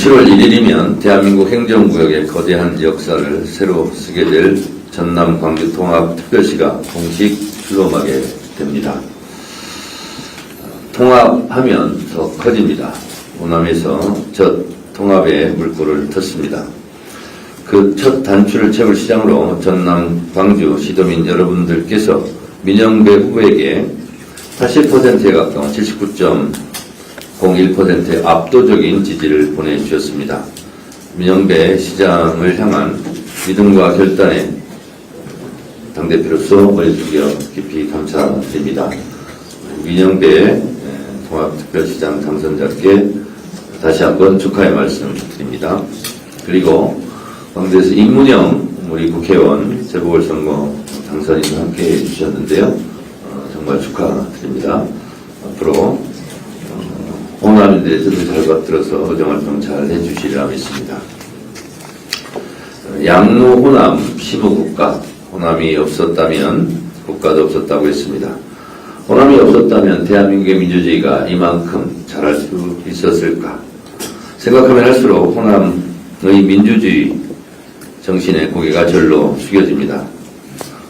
7월 1일이면 대한민국 행정구역의 거대한 역사를 새로 쓰게 될 전남 광주 통합특별시가 공식 출범하게 됩니다. 통합하면 더 커집니다. 호남에서 첫 통합의 물꼬를 텄습니다. 그 첫 단추를 채울 시장으로 전남 광주 시도민 여러분들께서 민영배 후보에게 80%에 가까운 79.01%의 압도적인 지지를 보내주셨습니다. 민영배 시장을 향한 믿음과 결단에 당대표로서 머리숙여 깊이 감사드립니다. 민영배 통합특별시장 당선자께 다시 한번 축하의 말씀 드립니다. 그리고 광주에서 임문영 우리 국회의원 재보궐선거 당선인과 함께 해주셨는데요. 정말 축하드립니다. 앞으로 호남인들의 뜻을 잘 받들어서 의정활동 잘 해주시리라 믿습니다. 양로 호남 심호국가, 호남이 없었다면 국가도 없었다고 했습니다. 호남이 없었다면 대한민국의 민주주의가 이만큼 잘할 수 있었을까? 생각하면 할수록 호남의 민주주의 정신의 고개가 절로 숙여집니다.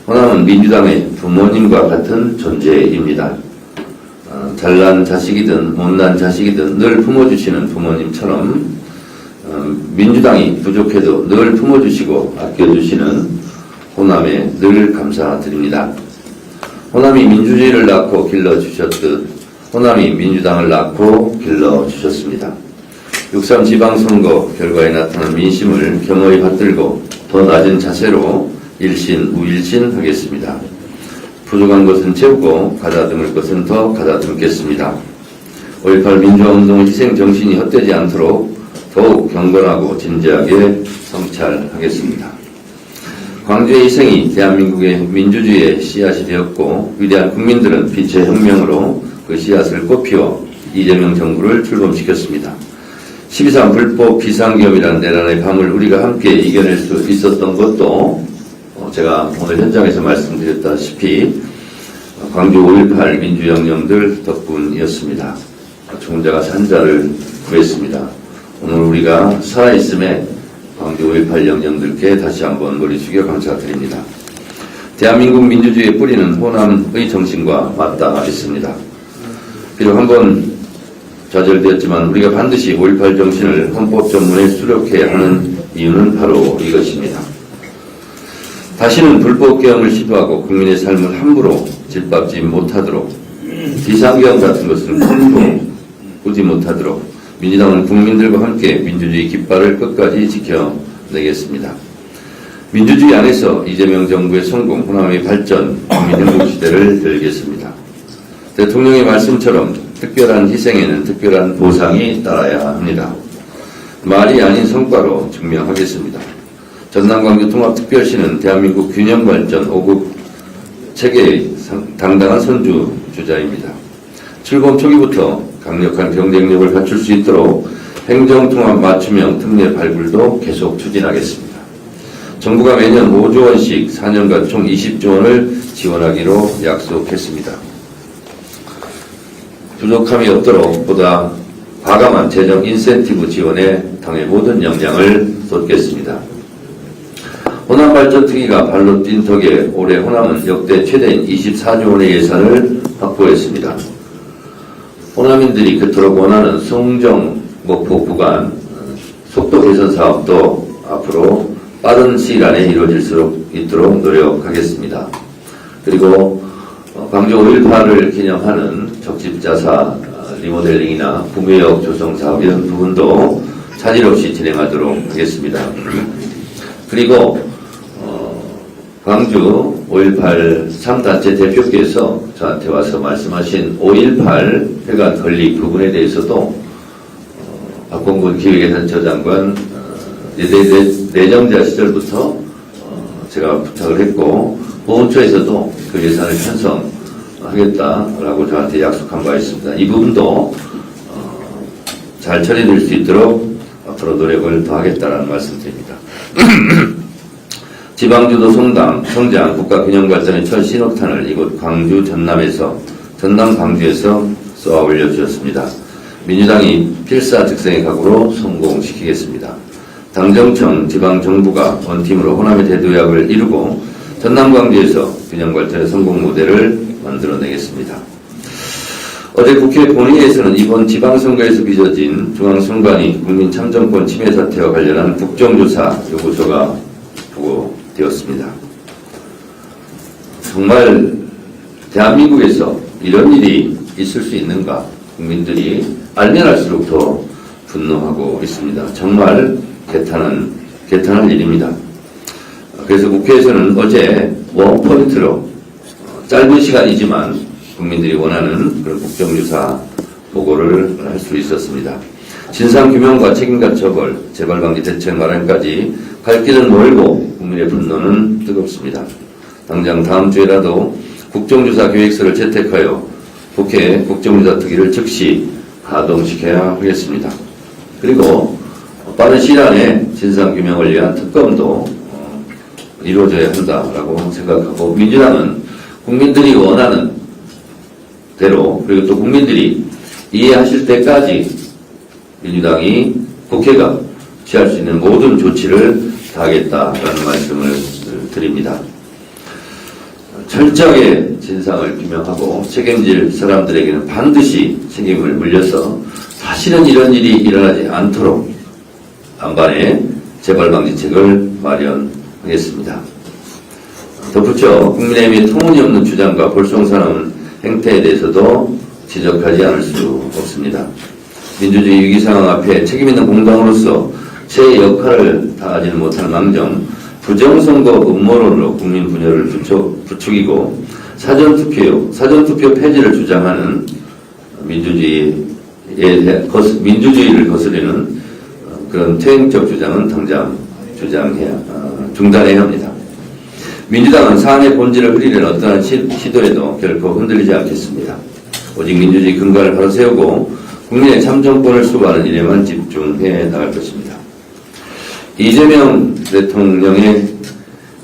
호남은 민주당의 부모님과 같은 존재입니다. 잘난 자식이든 못난 자식이든 늘 품어주시는 부모님처럼 민주당이 부족해도 늘 품어주시고 아껴주시는 호남에 늘 감사드립니다. 호남이 민주주의를 낳고 길러주셨듯 호남이 민주당을 낳고 길러주셨습니다. 6.3 지방선거 결과에 나타난 민심을 겸허히 받들고 더 낮은 자세로 일신 우일신 하겠습니다. 부족한 것은 채우고 가다듬을 것은 더 가다듬겠습니다. 5.18 민주화운동의 희생 정신이 헛되지 않도록 더욱 경건하고 진지하게 성찰하겠습니다. 광주의 희생이 대한민국의 민주주의의 씨앗이 되었고 위대한 국민들은 빛의 혁명으로 그 씨앗을 꽃피워 이재명 정부를 출범시켰습니다. 12.3 불법 비상계엄이라는 내란의 밤을 우리가 함께 이겨낼 수 있었던 것도 제가 오늘 현장에서 말씀드렸다시피 광주 5.18 민주혁명들 덕분이었습니다. 중자가 산자를 구했습니다. 오늘 우리가 살아있음에 광주 5.18 영령들께 다시 한번 머리 숙여 감사드립니다. 대한민국 민주주의의 뿌리는 호남의 정신과 맞닿아 있습니다. 비록 한번 좌절되었지만 우리가 반드시 5.18 정신을 헌법 전문에 수록해야 하는 이유는 바로 이것입니다. 다시는 불법 계엄을 시도하고 국민의 삶을 함부로 짓밟지 못하도록 비상계엄 같은 것은 꿈도 꾸지 못하도록 민주당은 국민들과 함께 민주주의 깃발을 끝까지 지켜내겠습니다. 민주주의 안에서 이재명 정부의 성공, 호남의 발전, 국민행복시대를 열겠습니다. 대통령의 말씀처럼 특별한 희생에는 특별한 보상이 따라야 합니다. 말이 아닌 성과로 증명하겠습니다. 전남 광주 통합특별시는 대한민국 균형발전 5급 체계의 당당한 선두주자입니다. 출범 초기부터 강력한 경쟁력을 갖출 수 있도록 행정통합 맞춤형 특례 발굴도 계속 추진하겠습니다. 정부가 매년 5조 원씩 4년간 총 20조 원을 지원하기로 약속했습니다. 부족함이 없도록 보다 과감한 재정 인센티브 지원에 당의 모든 역량을 쏟겠습니다. 호남 발전 특위가 발로 뛴 덕에 올해 호남은 역대 최대인 24조 원의 예산을 확보했습니다. 호남인들이 그토록 원하는 송정 목포 구간 속도 개선 사업도 앞으로 빠른 시일 안에 이루어질 수 있도록 노력하겠습니다. 그리고 광주 5.18을 기념하는 적집자사 리모델링이나 구매역 조성 사업 이런 부분도 차질 없이 진행하도록 하겠습니다. 그리고 광주 5.18 3단체 대표께서 저한테 와서 말씀하신 5.18 회관 건립 부분에 대해서도 박범근 기획예산처 장관 내정자 시절부터 제가 부탁을 했고 보훈처에서도 그 예산을 편성하겠다라고 저한테 약속한 바 있습니다. 이 부분도 잘 처리될 수 있도록 앞으로 노력을 더하겠다는 말씀드립니다. 지방주도 성장, 국가균형발전의 첫 신호탄을 이곳 광주 전남 광주에서 쏘아 올려주셨습니다. 민주당이 필사즉생의 각오로 성공시키겠습니다. 당정청, 지방정부가 원팀으로 호남의 대도약을 이루고 전남 광주에서 균형발전의 성공 모델을 만들어내겠습니다. 어제 국회 본회의에서는 이번 지방선거에서 빚어진 중앙선관위 국민참정권 침해 사태와 관련한 국정조사 요구서가 보고되었습니다. 정말 대한민국에서 이런 일이 있을 수 있는가? 국민들이 알면 알수록 더 분노하고 있습니다. 정말 개탄할 일입니다. 그래서 국회에서는 어제 원포인트로 짧은 시간이지만 국민들이 원하는 그런 국정조사 보고를 할 수 있었습니다. 진상규명과 책임과 처벌, 재발방지 대책 마련까지 갈 길은 멀고 국민의 분노는 뜨겁습니다. 당장 다음 주에라도 국정조사 계획서를 채택하여 국회 국정조사 특위를 즉시 가동시켜야 하겠습니다. 그리고 빠른 시일 안에 진상규명을 위한 특검도 이루어져야 한다라고 생각하고, 민주당은 국민들이 원하는 대로, 그리고 또 국민들이 이해하실 때까지 민주당이 국회가 취할 수 있는 모든 조치를 다하겠다라는 말씀을 드립니다. 철저하게 진상을 규명하고 책임질 사람들에게는 반드시 책임을 물려서 다시는 이런 일이 일어나지 않도록 안반의 재발방지책을 마련하겠습니다. 덧붙여 국민의힘의 터무니없는 주장과 볼썽사나운 행태에 대해서도 지적하지 않을 수 없습니다. 민주주의 위기 상황 앞에 책임있는 공당으로서 제 역할을 다하지는 못할 망정 부정선거 음모론으로 국민 분열을 부추기고 사전투표 폐지를 주장하는 민주주의를 거스르는 그런 퇴행적 주장은 당장 중단해야 합니다. 민주당은 사안의 본질을 흐리려는 어떠한 시도에도 결코 흔들리지 않겠습니다. 오직 민주주의 근간을 바로 세우고 국민의 참정권을 수호하는 일에만 집중해 나갈 것입니다. 이재명 대통령의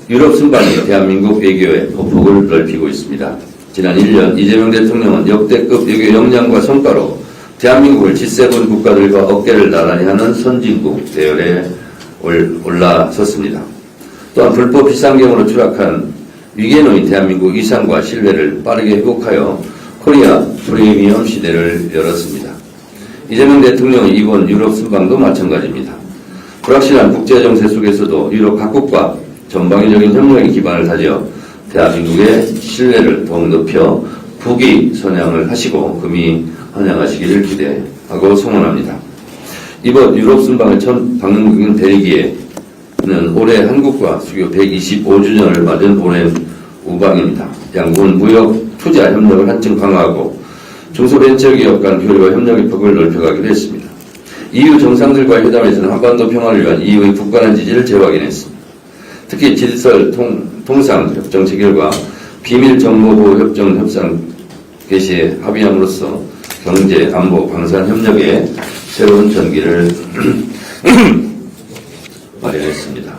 유럽 순방이 대한민국 외교의 보폭을 넓히고 있습니다. 지난 1년 이재명 대통령은 역대급 외교 역량과 성과로 대한민국을 G7 국가들과 어깨를 나란히 하는 선진국 대열에 올라섰습니다. 또한 불법 비상경으로 추락한 위기에 놓인 대한민국 위상과 신뢰를 빠르게 회복하여 코리아 프리미엄 시대를 열었습니다. 이재명 대통령의 이번 유럽 순방도 마찬가지입니다. 불확실한 국제정세 속에서도 유럽 각국과 전방위적인 협력의 기반을 다져 대한민국의 신뢰를 더욱 높여 국위 선양을 하시고 금이 환영하시기를 기대하고 소원합니다. 이번 유럽 순방을 첫 방문국인 벨기에는 올해 한국과 수교 125주년을 맞은 오랜 우방입니다. 양국은 무역, 투자 협력을 한층 강화하고 중소벤처기업 간 교류와 협력의 폭을 넓혀가기로 했습니다. EU 정상들과의 회담에서는 한반도 평화를 위한 EU의 굳건한 지지를 재확인했습니다. 특히 질서 통상 협정 체결과 비밀 정보보호 협상 개시에 합의함으로써 경제, 안보, 방산 협력에 새로운 전기를 마련했습니다.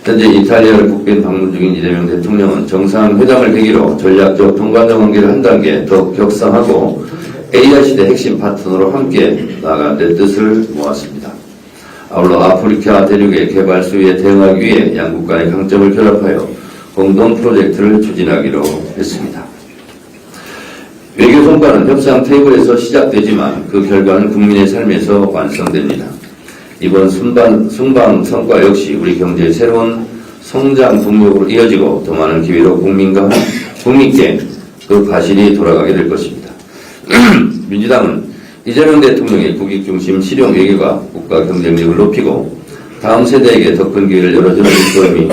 현재 이탈리아를 국빈 방문 중인 이재명 대통령은 정상회담을 계기로 전략적 동반자 관계를 한 단계 더 격상하고 AI 시대 핵심 파트너로 함께 나아가는 데 뜻을 모았습니다. 아울러 아프리카 대륙의 개발 수위에 대응하기 위해 양국 간의 강점을 결합하여 공동 프로젝트를 추진하기로 했습니다. 외교 성과는 협상 테이블에서 시작되지만 그 결과는 국민의 삶에서 완성됩니다. 이번 순방 성과 역시 우리 경제의 새로운 성장 동력으로 이어지고 더 많은 기회로 국민께 그 과실이 돌아가게 될 것입니다. 민주당은 이재명 대통령의 국익중심 실용 외교가 국가 경쟁력을 높이고 다음 세대에게 더 큰 기회를 열어주는 일조임이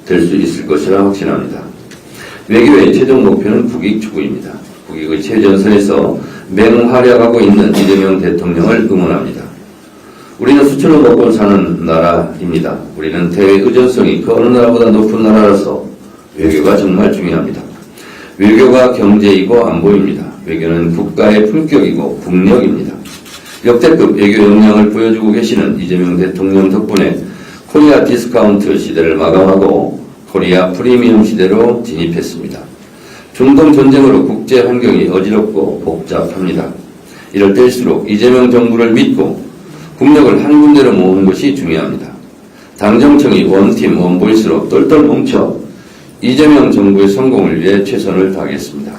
될 수 있을 것이라 확신합니다. 외교의 최종 목표는 국익 추구입니다. 국익의 최전선에서 맹활약하고 있는 이재명 대통령을 응원합니다. 우리는 수출로 먹고 사는 나라입니다. 우리는 대외 의존성이 그 어느 나라보다 높은 나라라서 외교가 정말 중요합니다. 외교가 경제이고 안보입니다. 외교는 국가의 품격이고 국력입니다. 역대급 외교 역량을 보여주고 계시는 이재명 대통령 덕분에 코리아 디스카운트 시대를 마감하고 코리아 프리미엄 시대로 진입했습니다. 중동 전쟁으로 국제 환경이 어지럽고 복잡합니다. 이럴 때일수록 이재명 정부를 믿고 국력을 한 군데로 모으는 것이 중요합니다. 당 정청이 원팀 원보일수록 똘똘 뭉쳐 이재명 정부의 성공을 위해 최선을 다하겠습니다.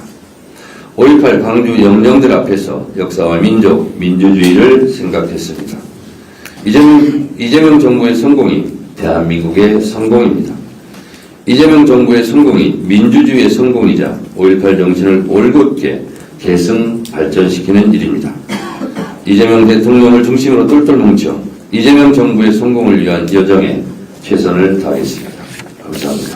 5.18 광주 영령들 앞에서 역사와 민족, 민주주의를 생각했습니다. 이재명 정부의 성공이 대한민국의 성공입니다. 이재명 정부의 성공이 민주주의의 성공이자 5.18 정신을 올곧게 계승 발전시키는 일입니다. 이재명 대통령을 중심으로 똘똘 뭉쳐 이재명 정부의 성공을 위한 여정에 최선을 다하겠습니다. 감사합니다.